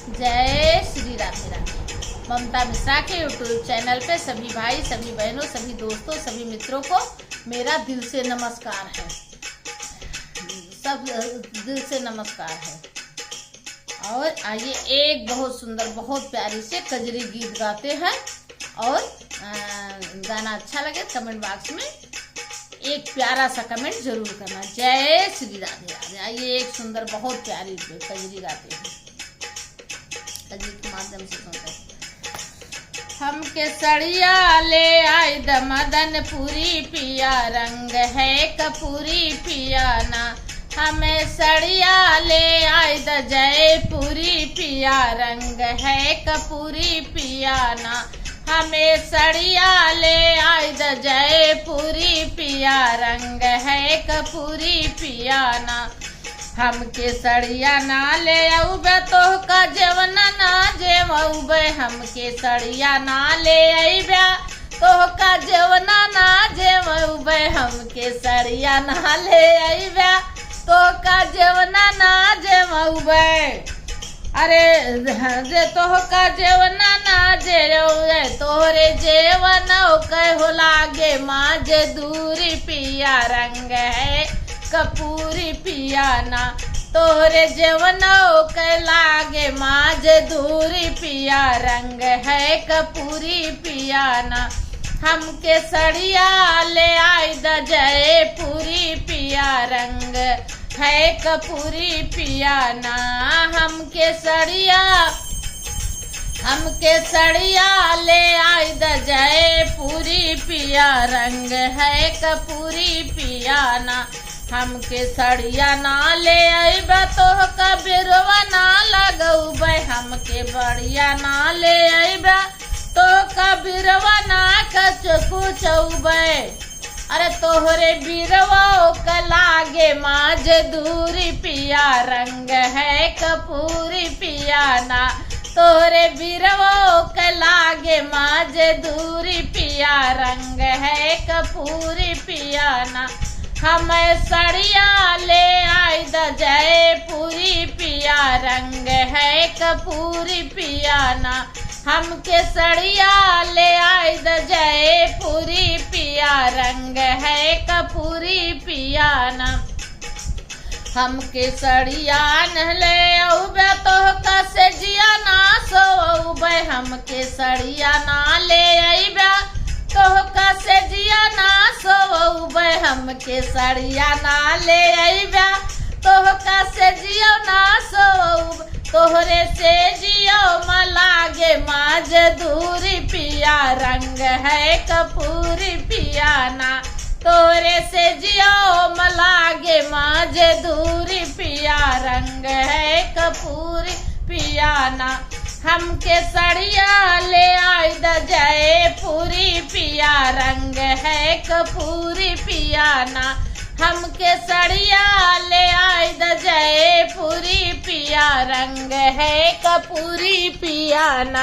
जय श्री राधे राधे। ममता मिश्रा के YouTube channel पे सभी भाई, सभी बहनों, सभी दोस्तों, सभी मित्रों को मेरा दिल से नमस्कार है। सब दिल से नमस्कार है। और आइए एक बहुत सुंदर, बहुत प्यारी से कजरी गीत गाते हैं। और गाना अच्छा लगे कमेंट बॉक्स में एक प्यारा सा कमेंट जरूर करना। जय श्री राधे राधे। आइए एक सुंदर, बहुत प्यारी कजरी गाते हैं। कजरी के माध्यम से सुनते हैं। हम केसरिया ले आए द मदन पूरी पिया, रंग है कपूरी पिया ना। हमें सड़िया ले आए द जयपुरी पिया, रंग है कपूरी पिया ना। हमें सड़िया ले आए द जयपुरी पिया, रंग है कपूरी पिया ना। हमके सड़िया ना ले आऊबे तो का जेवना ना जेवऊबे। हमके सड़िया ना ले आईबे तो का जेवना ना जेवऊबे। हमके सड़िया ना ले आईबे तो का जेवना ना जेवऊबे। अरे जे तो का जेवना ना जेवऊबे, तोरे जेवन कहो लागे माँ जे दूरी पिया, रंग है कपूरी पिया ना। तोरे जेवनो के लागे माज दूरी पिया, रंग है कपूरी पिया ना। हमके सड़िया ले आई द जयपुरी पिया, रंग है कपूरी पिया ना। हमके सड़िया ले आई द जयपुरी पिया, रंग है कपूरी पिया ना। हमके सड़िया ना ले आईबे तो कबीरवा ना लगऊबे। हमके बढ़िया ना ले आईबे तो कबीरवा ना कुचऊबे। अरे तोहरे बीरवा के लागे माज दूरी पिया, रंग है कपूरी पिया ना। तोहरे बीरवा के लागे माज दूरी पिया, रंग है कपूरी पिया ना। हमें सड़िया ले आई द जयपुरी पिया, रंग है कपूरी पिया ना। हमके सड़िया ले आई द जयपुरी पिया, रंग है कपूरी पिया ना। हमके सड़िया न ले आऊबे तो कसे जिया ना सोऊबे। हमके सड़िया ना ले आईबे तो कसे जिया ना सोऊबे। हमके सड़िया ना ले आईबे तो कसे जियो ना सोऊबे। तोहरे से जियो मलागे माज दूरी पिया, रंग है कपूरी पिया ना। तोरे से जियो मलागे माज दूरी पिया, रंग है कपूरी पिया ना। हमके सड़िया ले आई द जयपुरी पिया, रंग है कपूरी पिया ना। हमके सड़िया ले आई द जयपुरी पिया, रंग है कपूरी पिया ना।